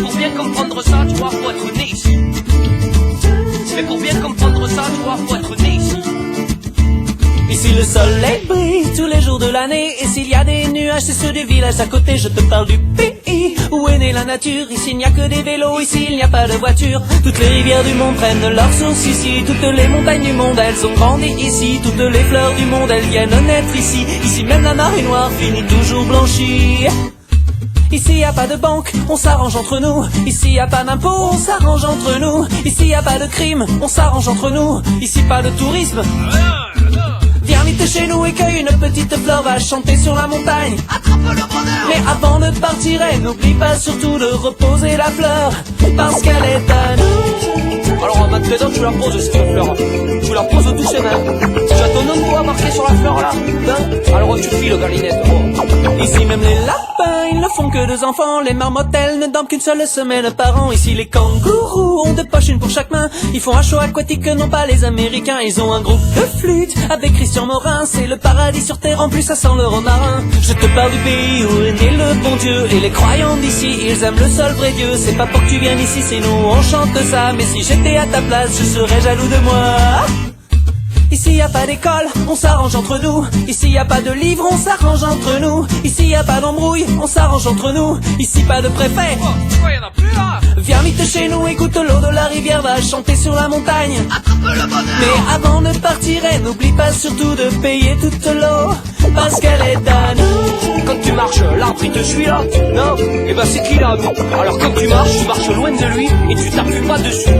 pour bien comprendre ça, tu vois, faut être né ici. Mais pour bien comprendre ça, tu vois, faut être né ici. Ici le soleil brille tous les jours de l'année. Et s'il y a des nuages, c'est ceux du village à côté. Je te parle du pays où est née la nature. Ici il n'y a que des vélos, ici il n'y a pas de voiture. Toutes les rivières du monde prennent leur source ici. Toutes les montagnes du monde, elles ont grandi ici. Toutes les fleurs du monde, elles viennent naître ici. Ici même la marée noire finit toujours blanchie. Ici y a pas de banque, on s'arrange entre nous. Ici y a pas d'impôts, on s'arrange entre nous. Ici y a pas de crime, on s'arrange entre nous. Ici pas de tourisme. Viens vite chez nous et cueille une petite fleur, va chanter sur la montagne. Attrape le bonheur. Mais avant de partir, n'oublie pas surtout de reposer la fleur, parce qu'elle est à nous. Alors maintenant tu la poses cette fleur. Tu la poses doucement. Tu as ton nom à marquer sur la fleur là, hein? Alors tu files galinette. Oh. Ici même les lapins, ils ne font que 2 enfants. Les marmottes, elles ne dorment qu'une seule semaine par an. Ici les kangourous ont 2 poches, une pour chaque main. Ils font un show aquatique que n'ont pas les Américains. Ils ont un groupe de flûte avec Christian Morin. C'est le paradis sur terre, en plus ça sent le romarin. Je te parle du pays où est né le bon Dieu. Et les croyants d'ici, ils aiment le seul vrai Dieu. C'est pas pour que tu viennes ici, c'est nous, on chante ça. Mais si j'étais à ta place, je serais jaloux de moi. Ici y a pas d'école, on s'arrange entre nous. Ici y a pas de livre, on s'arrange entre nous. Ici y a pas d'embrouille, on s'arrange entre nous. Ici pas de préfet. Oh, tu vois, y'en a plus là. Viens vite chez nous, écoute l'eau de la rivière, va chanter sur la montagne. Attrape le bonheur. Mais avant de partir, n'oublie pas surtout de payer toute l'eau, parce qu'elle est à nous. Quand tu marches, l'arbre il te suit là. Non, et ben c'est qui là? Alors quand tu marches loin de lui et tu t'appuies pas dessus.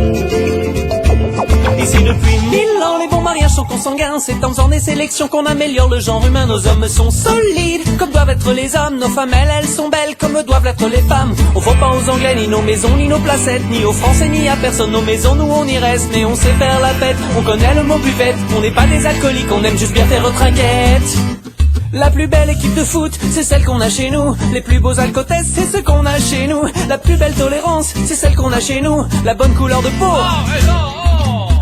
Ici depuis 1000 ans, les bons mariages sont consanguins. C'est en faisant des sélections qu'on améliore le genre humain. Nos hommes sont solides, comme doivent être les hommes. Nos femmes, elles sont belles, comme doivent l'être les femmes. On faut pas aux Anglais, ni nos maisons, ni nos placettes, ni aux Français, ni à personne. Nos maisons, nous on y reste, mais on sait faire la fête. On connaît le mot buvette, on n'est pas des alcooliques, on aime juste bien faire trinquette. La plus belle équipe de foot, c'est celle qu'on a chez nous. Les plus beaux alcotesses, c'est ce qu'on a chez nous. La plus belle tolérance, c'est celle qu'on a chez nous. La bonne couleur de peau.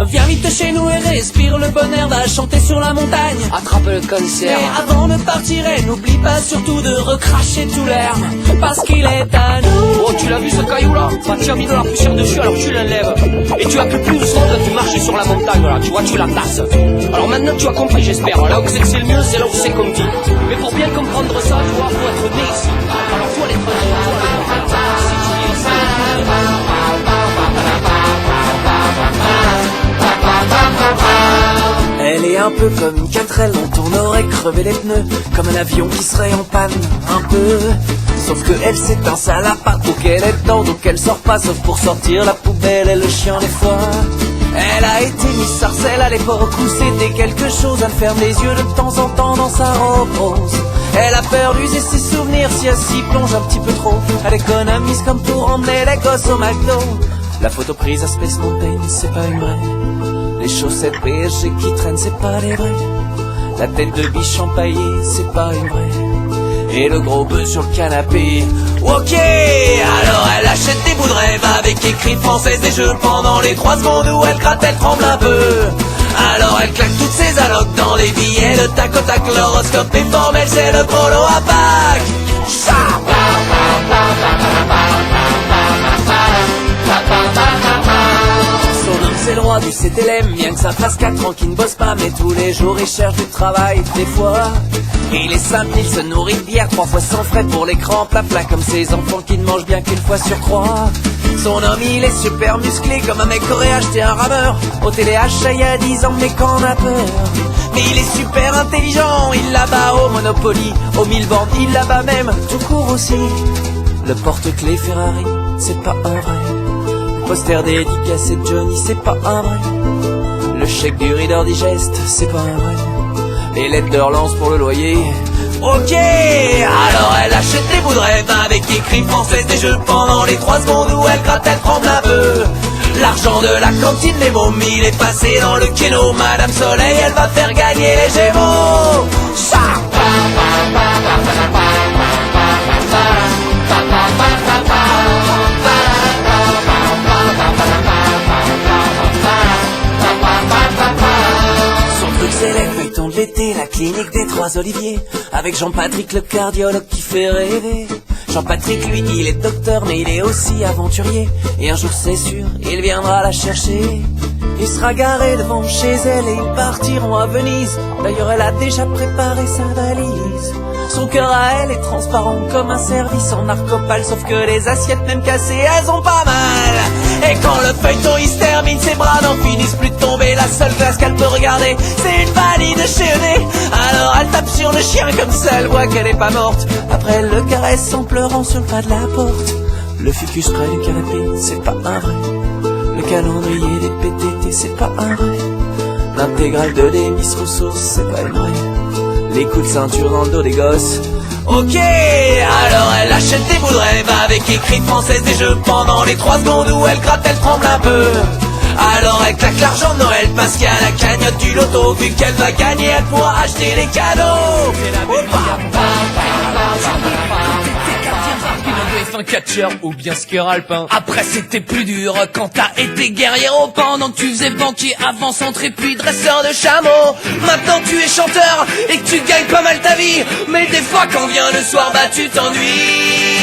Viens vite chez nous et respire le bonheur, va chanter sur la montagne. Attrape le cancer. Mais avant de partir, n'oublie pas surtout de recracher tout l'air, parce qu'il est à nous. Oh, tu l'as vu ce caillou là? Bah, tu as mis de la poussière dessus, alors tu l'enlèves. Et tu appuies plus doucement quand tu marches sur la montagne là, tu vois, tu la tasses. Alors maintenant tu as compris, j'espère. Là où c'est que c'est le mieux, c'est là où c'est qu'on dit. Mais pour bien comprendre ça, tu vois, faut être né ici. Alors faut aller te si tu es ici. Elle est un peu comme une 4L dont on aurait crevé les pneus, comme un avion qui serait en panne, un peu. Sauf que elle s'éteint, ça l'a pas, donc elle est dedans, donc elle sort pas, sauf pour sortir la poubelle et le chien des fois. Elle a été Miss Sarcelle à l'époque où c'était quelque chose, elle ferme les yeux de temps en temps dans sa robe rose. Elle a peur d'user ses souvenirs si elle s'y plonge un petit peu trop. Elle économise comme pour emmener les gosses au McDo. La photo prise à Space Mountain, c'est pas une vraie. Les chaussettes PSG qui traînent, c'est pas les vraies. La tête de biche empaillée, c'est pas une vraie. Et le gros bœuf sur le canapé. Ok, alors elle achète des bouts de rêve avec écrit française des jeux pendant les 3 secondes où elle gratte, elle tremble un peu. Alors elle claque toutes ses allocs dans les billets de tac au tac, l'horoscope est formel, c'est le polo à Pâques. Son homme c'est le roi du CTLM, bien que ça fasse 4 ans qu'il ne bosse pas, mais tous les jours il cherche du travail, des fois. Il est simple, il se nourrit de bière 3 fois sans frais pour l'écran, plat comme ses enfants qui ne mangent bien qu'une fois sur 3. Son homme il est super musclé comme un mec qui aurait acheté un rameur au téléachat il y a 10 ans, mais qu'on a peur. Mais il est super intelligent, il la bat au Monopoly, au 1000 bandes, il la bat même tout court aussi. Le porte-clés Ferrari, c'est pas un vrai. Le poster dédicacé de Johnny, c'est pas un vrai. Le chèque du Reader Digest, c'est pas un vrai. Les lettres de relance pour le loyer. Ok, alors elle achète des bouts de rêve avec écrit française des jeux pendant les 3 secondes où elle gratte, elle tremble un peu. L'argent de la cantine, les mômes, il est passé dans le kéno. Madame Soleil, elle va faire gagner les Gémeaux. C'est les feuilletons de l'été, la clinique des 3 Oliviers, avec Jean-Patrick le cardiologue qui fait rêver. Jean-Patrick, lui, il est docteur, mais il est aussi aventurier. Et un jour, c'est sûr, il viendra la chercher. Il sera garé devant chez elle et ils partiront à Venise. D'ailleurs, elle a déjà préparé sa valise. Son cœur à elle est transparent comme un service en narcopale. Sauf que les assiettes même cassées, elles ont pas mal. Et quand le feuilleton il se termine, ses bras n'en finissent plus de tomber. La seule glace qu'elle peut regarder, c'est une valide chéonnée. Alors elle tape sur le chien comme ça, elle voit qu'elle est pas morte. Après elle le caresse en pleurant sur le pas de la porte. Le ficus près du canapé, c'est pas un vrai. Le calendrier des PTT, c'est pas un vrai. L'intégrale de Demis Rousseau, c'est pas une vraie. Les coups de ceinture dans le dos des gosses. Ok, alors elle achète des bouts de rêve avec écrit française des jeux. Pendant les 3 secondes où elle gratte, elle tremble un peu. Alors elle claque l'argent de Noël parce qu'il y a la cagnotte du loto. Vu qu'elle va gagner, elle pourra acheter les cadeaux. Un catcheur ou bien skieur alpin. Après c'était plus dur quand t'as été guerriero. Pendant que tu faisais banquier, avant-centre puis dresseur de chameau. Maintenant tu es chanteur et que tu gagnes pas mal ta vie. Mais des fois quand vient le soir, bah tu t'ennuies.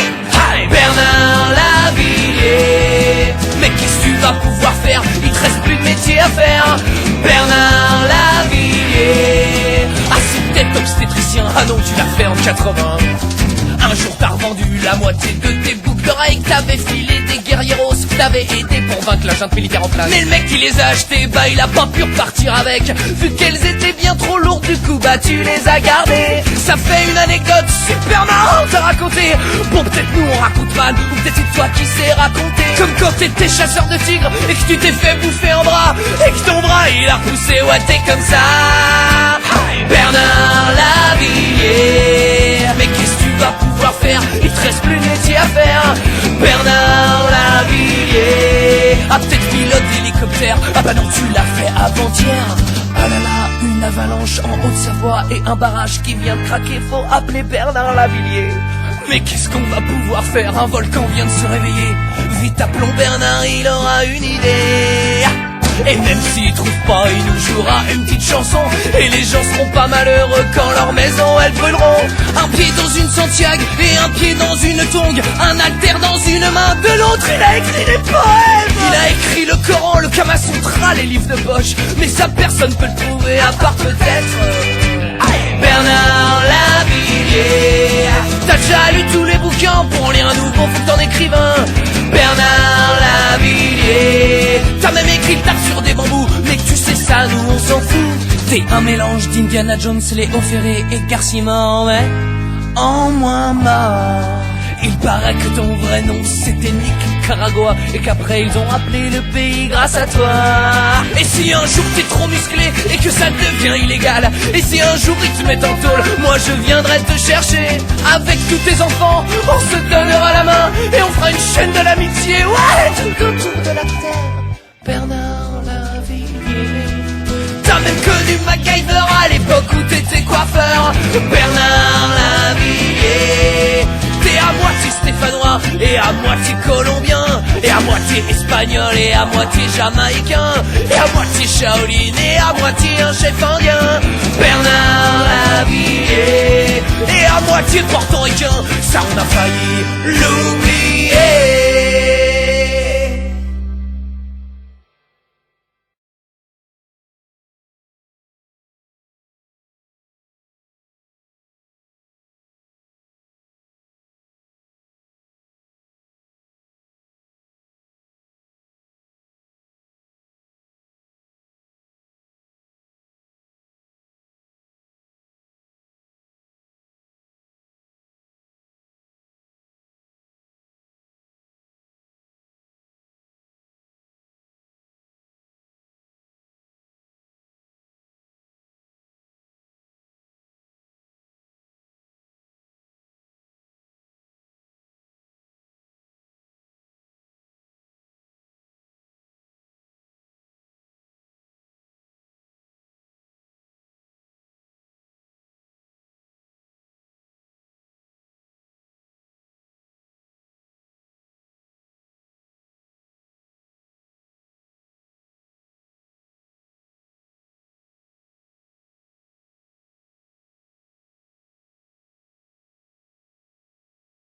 Allez, Bernard Lavilliers, mais qu'est-ce que tu vas pouvoir faire? Il te reste plus de métier à faire. Bernard Lavilliers, ah c'est peut-être obstétricien. Ah non, tu l'as fait en 80. Un jour t'as revendu la moitié de tes boucles d'oreilles que t'avais filé des guerrieros que t'avais aidé pour vaincre la junte militaire en place. Mais le mec qui les a achetés, bah il a pas pu repartir avec. Vu qu'elles étaient bien trop lourdes, du coup bah tu les as gardées. Ça fait une anecdote super marrante à raconter. Bon peut-être nous on raconte mal, ou peut-être c'est toi qui sais raconter. Comme quand t'étais chasseur de tigres et que tu t'es fait bouffer en bras. Et que ton bras il a repoussé, ouais t'es comme ça. Bernard Lavilliers, mais qu'est-ce que tu vas pouvoir faire? Il te reste plus de métier à faire. Bernard Lavilliers, ah peut-être pilote d'hélicoptère. Ah bah non tu l'as fait avant-hier. Ah là là, une avalanche en Haute-Savoie et un barrage qui vient de craquer. Faut appeler Bernard Lavilliers. Mais qu'est-ce qu'on va pouvoir faire? Un volcan vient de se réveiller. Vite appelons Bernard, il aura une idée. Et même s'il trouve pas, il nous jouera une petite chanson. Et les gens seront pas malheureux quand leur maison elles brûleront. Un pied dans une Santiago et un pied dans une tongue. Un haltère dans une main, de l'autre il a écrit des poèmes. Il a écrit le Coran, le Kama Sutra, les livres de poche. Mais ça personne peut le trouver à part peut-être Bernard Lavilliers. T'as déjà lu tous les bouquins, pour en lire un nouveau faut que t'en écrives un. Bernard Lavilliers, t'as même écrit le tard sur des bambous. Mais que tu sais ça, nous on s'en fout. T'es un mélange d'Indiana Jones, Léo Ferré et Garcimore, mais en moins mort. Il paraît que ton vrai nom c'était Nicaragua et qu'après ils ont appelé le pays grâce à toi. Et si un jour t'es trop musclé et que ça devient illégal, et si un jour ils te mettent en tôle, moi je viendrai te chercher. Avec tous tes enfants, on se donnera la main et on fera une chaîne de l'amitié, ouais, tout autour de la terre. Bernard Lavilliers, t'as même connu MacGyver à l'époque où t'étais coiffeur. Bernard Lavilliers, t'es à moitié stéphanois et à moitié colombien, et à moitié espagnol et à moitié jamaïcain, et à moitié Shaolin et à moitié un chef indien. Bernard Lavilliers, et à moitié portoricain, ça on a failli l'oublier.